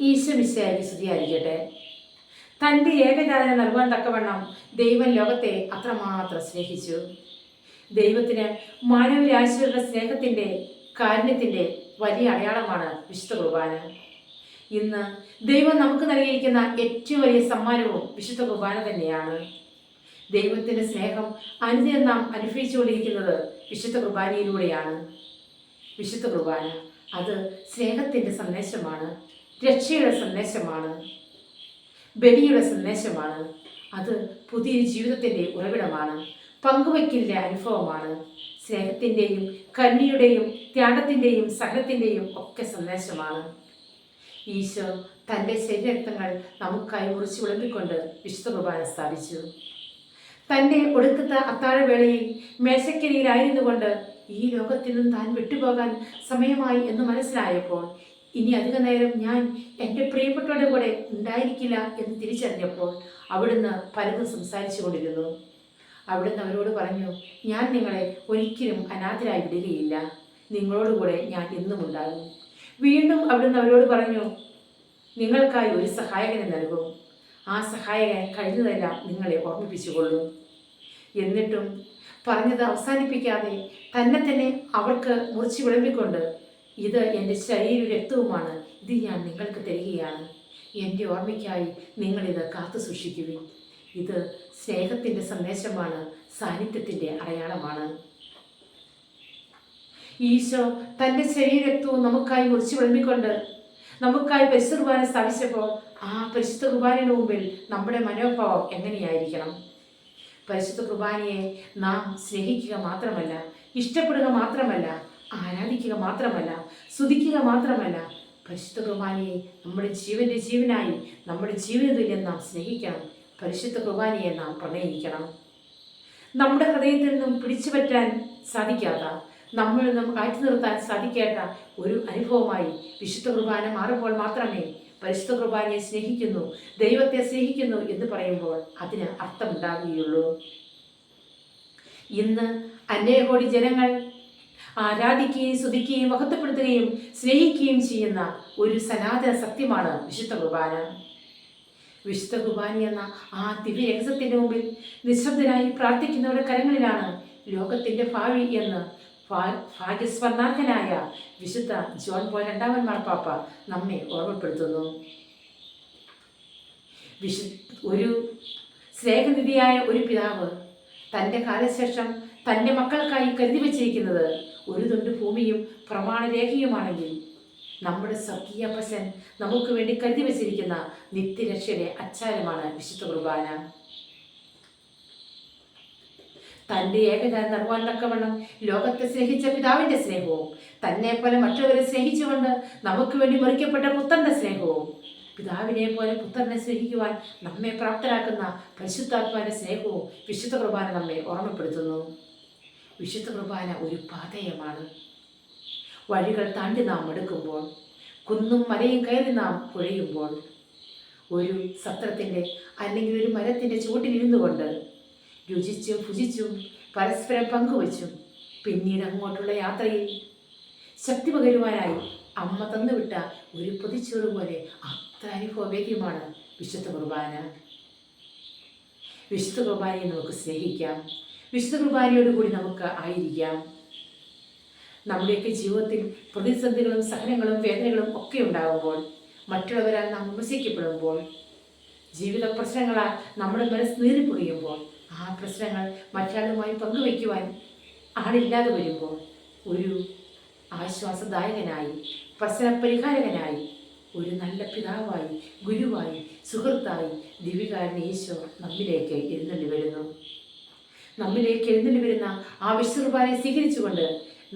ഈശോ മിശിഹായ്ക്ക് സ്തുതിയായിരിക്കട്ടെ. തൻ്റെ ഏകജാതനെ നൽകുവാൻ തക്കവണ്ണം ദൈവം ലോകത്തെ അത്രമാത്രം സ്നേഹിച്ചു. ദൈവത്തിന് മാനവരാശികളുടെ സ്നേഹത്തിൻ്റെ കാരുണ്യത്തിൻ്റെ വലിയ അടയാളമാണ് വിശുദ്ധ കുർബാന. ഇന്ന് ദൈവം നമുക്ക് നൽകിയിരിക്കുന്ന ഏറ്റവും വലിയ സമ്മാനവും വിശുദ്ധ കുർബാന തന്നെയാണ്. ദൈവത്തിൻ്റെ സ്നേഹം അനുദിനം നാം അനുഭവിച്ചുകൊണ്ടിരിക്കുന്നത് വിശുദ്ധ കുർബാനയിലൂടെയാണ്. വിശുദ്ധ കുർബാന അത് സ്നേഹത്തിൻ്റെ സന്ദേശമാണ്, രക്ഷയുടെ സന്ദേശമാണ്, ബലിയുടെ സന്ദേശമാണ്. അത് പുതിയ ജീവിതത്തിൻ്റെ ഉറവിടമാണ്, പങ്കുവയ്ക്കലിൻ്റെ അനുഭവമാണ്, സ്നേഹത്തിൻ്റെയും കരുണയുടെയും ത്യാഗത്തിൻ്റെയും സഹനത്തിൻ്റെയും ഒക്കെ സന്ദേശമാണ്. ഈശോ തൻ്റെ ശരീരരക്തങ്ങൾ നമുക്കായി മുറിച്ച് വിളമ്പിക്കൊണ്ട് വിശുദ്ധ കുർബാന സ്ഥാപിച്ചു. തൻ്റെ ഒടുക്കത്തെ അത്താഴവേളയിൽ മേശക്കരിയിലായിരുന്നു കൊണ്ട് ഈ ലോകത്തിൽ നിന്നും താൻ വിട്ടുപോകാൻ സമയമായി എന്ന് മനസ്സിലായപ്പോൾ, ഇനി അധിക നേരം ഞാൻ എൻ്റെ പ്രിയപ്പെട്ടവരുടെ കൂടെ ഉണ്ടായിരിക്കില്ല എന്ന് തിരിച്ചറിഞ്ഞപ്പോൾ അവിടുന്ന് പലതും സംസാരിച്ചു കൊണ്ടിരുന്നു. അവിടുന്ന് അവരോട് പറഞ്ഞു, ഞാൻ നിങ്ങളെ ഒരിക്കലും അനാഥരായി വിടുകയില്ല, നിങ്ങളോടുകൂടെ ഞാൻ എന്നും ഉണ്ടാകും. വീണ്ടും അവിടുന്ന് അവരോട് പറഞ്ഞു, നിങ്ങൾക്കായി ഒരു സഹായകനെ നൽകും, ആ സഹായകൻ കഴിഞ്ഞതെല്ലാം നിങ്ങളെ ഓർമ്മിപ്പിച്ചുകൊള്ളും. എന്നിട്ടും പറഞ്ഞത് അവസാനിപ്പിക്കാതെ തന്നെ അവർക്ക് മുറിച്ച് വിളമ്പിക്കൊണ്ട്, ഇത് എൻ്റെ ശരീര രക്തവുമാണ്, ഇത് ഞാൻ നിങ്ങൾക്ക് തരികയാണ്, എൻ്റെ ഓർമ്മയ്ക്കായി നിങ്ങളിത് കാത്തു സൂക്ഷിക്കുവിൻ. ഇത് സ്നേഹത്തിൻ്റെ സന്ദേശമാണ്, സാന്നിധ്യത്തിൻ്റെ അടയാളമാണ്. ഈശോ തൻ്റെ ശരീര രക്തവും നമുക്കായി മുറിച്ച് വിളമ്പിക്കൊണ്ട് നമുക്കായി പരിശുദ്ധ കുർബാന സ്ഥാപിച്ചപ്പോൾ ആ പരിശുദ്ധ കുർബാനയുടെ മുമ്പിൽ നമ്മുടെ മനോഭാവം എങ്ങനെയായിരിക്കണം? പരിശുദ്ധ കുർബാനയെ നാം സ്നേഹിക്കുക മാത്രമല്ല, ഇഷ്ടപ്പെടുക മാത്രമല്ല, ആരാധിക്കുക മാത്രമല്ല, സ്തുതിക്കുക മാത്രമല്ല, പരിശുദ്ധ കുർബാനയെ നമ്മുടെ ജീവൻ്റെ ജീവനായി, നമ്മുടെ ജീവിതത്തിൽ നാം സ്നേഹിക്കണം. പരിശുദ്ധ കുർബാനയെ നാം പ്രണയിക്കണം. നമ്മുടെ ഹൃദയത്തിൽ നിന്നും പിടിച്ചു പറ്റാൻ സാധിക്കാത്ത, നമ്മളിൽ നിന്നും കാറ്റി നിർത്താൻ സാധിക്കാത്ത ഒരു അനുഭവമായി വിശുദ്ധ കുർബാന മാറുമ്പോൾ മാത്രമേ പരിശുദ്ധ കുർബാനയെ സ്നേഹിക്കുന്നു, ദൈവത്തെ സ്നേഹിക്കുന്നു എന്ന് പറയുമ്പോൾ അതിന് അർത്ഥമുണ്ടാകുകയുള്ളൂ. ഇന്ന് അനേകോടി ജനങ്ങൾ ആരാധിക്കുകയും സ്തുതിക്കുകയും മഹത്വപ്പെടുത്തുകയും സ്നേഹിക്കുകയും ചെയ്യുന്ന ഒരു സനാതന സത്യമാണ് വിശുദ്ധ കുർബാന. വിശുദ്ധ കുർബാന എന്ന ആ ദിവ്യ രഹസ്യത്തിൻ്റെ മുമ്പിൽ നിശബ്ദരായി പ്രാർത്ഥിക്കുന്നവരുടെ കരങ്ങളിലാണ് ലോകത്തിൻ്റെ ഭാവി എന്ന് ഭാഗ്യസ്വർണാർഹനായ വിശുദ്ധ ജോൺ പോൾ രണ്ടാമൻ മാർപ്പാപ്പ നമ്മെ ഓർമ്മപ്പെടുത്തുന്നു. ഒരു സ്നേഹനിധിയായ ഒരു പിതാവ് തൻ്റെ കാലശേഷം തൻ്റെ മക്കൾക്കായി കരുതി വച്ചിരിക്കുന്നത് ഒരു തുണ്ട് ഭൂമിയും പ്രമാണരേഖയുമാണെങ്കിൽ, നമ്മുടെ സ്വർഗീയ അപ്പൻ നമുക്ക് വേണ്ടി കരുതി വച്ചിരിക്കുന്ന നിത്യരക്ഷയുടെ അച്ചാരമാണ് വിശുദ്ധ കുർബാന. തൻ്റെ ഏകജാതൻ നൽകുവാൻ തക്കവണ്ണം ലോകത്തെ സ്നേഹിച്ച പിതാവിൻ്റെ സ്നേഹവും, തന്നെ പോലെ മറ്റുള്ളവരെ സ്നേഹിച്ചുകൊണ്ട് നമുക്ക് വേണ്ടി മുറിക്കപ്പെട്ട പുത്രൻ്റെ സ്നേഹവും, പിതാവിനെ പോലെ പുത്രനെ സ്നേഹിക്കുവാൻ നമ്മെ പ്രാപ്തരാക്കുന്ന പരിശുദ്ധാത്മാവിൻ്റെ സ്നേഹവും വിശുദ്ധ കുർബാന നമ്മെ ഓർമ്മപ്പെടുത്തുന്നു. വിശുദ്ധ കുർബാന ഒരു പാതയമാണ്. വഴികൾ താണ്ടി നാം എടുക്കുമ്പോൾ, കുന്നും മലയും കയറി നാം പുഴയുമ്പോൾ, ഒരു സത്രത്തിൻ്റെ അല്ലെങ്കിൽ ഒരു മരത്തിൻ്റെ ചുവട്ടിലിരുന്നു കൊണ്ട് രുചിച്ചും ഭുജിച്ചും പരസ്പരം പങ്കുവച്ചും പിന്നീട് അങ്ങോട്ടുള്ള യാത്രയിൽ ശക്തി പകരുവാനായി അമ്മ തന്നുവിട്ട ഒരു പൊതിച്ചോറ് പോലെ അത്ര അനുഭവവേദ്യമാണ് വിശുദ്ധ കുർബാന. വിശുദ്ധ കുർബാനയെ നമുക്ക് സ്നേഹിക്കാം, വിശുദ്ധ കുർബാനയോടുകൂടി നമുക്ക് ആയിരിക്കാം. നമ്മുടെയൊക്കെ ജീവിതത്തിൽ പ്രതിസന്ധികളും സഹനങ്ങളും വേദനകളും ഒക്കെ ഉണ്ടാകുമ്പോൾ, മറ്റുള്ളവരാൽ നാം വിമർശിക്കപ്പെടുമ്പോൾ, ജീവിത പ്രശ്നങ്ങളാൽ നമ്മുടെ മനസ്സ് നീറിപ്പൊഴിയുമ്പോൾ, ആ പ്രശ്നങ്ങൾ മറ്റാളുമായി പങ്കുവയ്ക്കുവാൻ ആളില്ലാതെ വരുമ്പോൾ, ഒരു ആശ്വാസദായകനായി, പ്രശ്നപരിഹാരകനായി, ഒരു നല്ല പിതാവായി, ഗുരുവായി, സുഹൃത്തായി ദിവ്യകാരുണ്യ ഈശോ നമ്മിലേക്ക് എഴുന്നള്ളി വരുന്നു. നമ്മിലേക്ക് എഴുന്നള്ളി വരുന്ന ആ വിശുദ്ധ കുർബാനയെ സ്വീകരിച്ചുകൊണ്ട്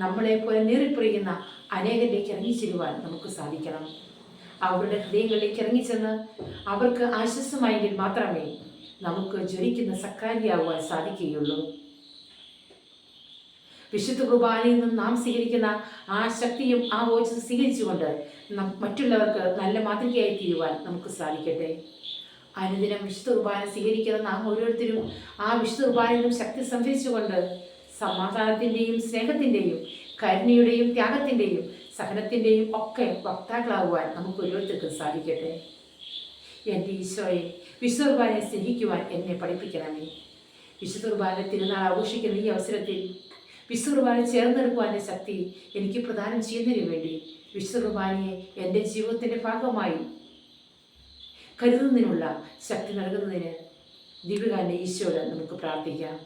നമ്മളെപ്പോലെ നീറിപ്പൊഴിയുന്ന അനേകരിലേക്ക് ഇറങ്ങിച്ചെല്ലുവാൻ നമുക്ക് സാധിക്കണം. അവരുടെ ഹൃദയങ്ങളിലേക്ക് ഇറങ്ങിച്ചെന്ന് അവർക്ക് ആശ്വാസമായെങ്കിൽ മാത്രമേ നമുക്ക് ജ്വലിക്കുന്ന സക്കാരിയാകുവാൻ സാധിക്കുകയുള്ളൂ. വിശുദ്ധ കുർബാനയിൽ നിന്നും നാം സ്വീകരിക്കുന്ന ആ ശക്തിയും ആ ഓജസ്സും സ്വീകരിച്ചുകൊണ്ട് മറ്റുള്ളവർക്ക് നല്ല മാതൃകയായി തീരുവാൻ നമുക്ക് സാധിക്കട്ടെ. അനുദിനം വിശുദ്ധ കുർബാന സ്വീകരിക്കുന്ന നാം ഓരോരുത്തരും ആ വിശുദ്ധ കുർബാനയിൽ നിന്നും ശക്തി സംഭരിച്ചുകൊണ്ട് സമാധാനത്തിൻ്റെയും സ്നേഹത്തിൻ്റെയും കരുണയുടെയും ത്യാഗത്തിൻ്റെയും സഹനത്തിൻ്റെയും ഒക്കെ വക്താക്കളാകുവാൻ നമുക്ക് ഓരോരുത്തർക്കും സാധിക്കട്ടെ. എൻ്റെ ഈശോയെ, വിശുദ്ധ കുർബാനയെ സ്നേഹിക്കുവാൻ എന്നെ പഠിപ്പിക്കണമേ. വിശുദ്ധ കുർബാന തിരുനാൾ ആഘോഷിക്കുന്ന ഈ അവസരത്തിൽ വിശുദ്ധ കുർബാന ചേർന്നെടുക്കുവാൻ്റെ ശക്തി എനിക്ക് പ്രദാനം ചെയ്യുന്നതിന് വേണ്ടി വിശുദ്ധ കുർബാനയെ എൻ്റെ ജീവിതത്തിൻ്റെ ഭാഗമായി കരുതുന്നതിനുള്ള ശക്തി നൽകുന്നതിന് ദിവ്യകാരുണ്യ ഈശോയോട് നമുക്ക് പ്രാർത്ഥിക്കാം.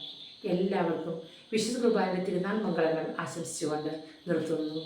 എല്ലാവർക്കും വിശുദ്ധ കുർബാനയുടെ തിരുനാൾ മംഗളങ്ങൾ ആശംസിച്ചുകൊണ്ട് നിർത്തുന്നു.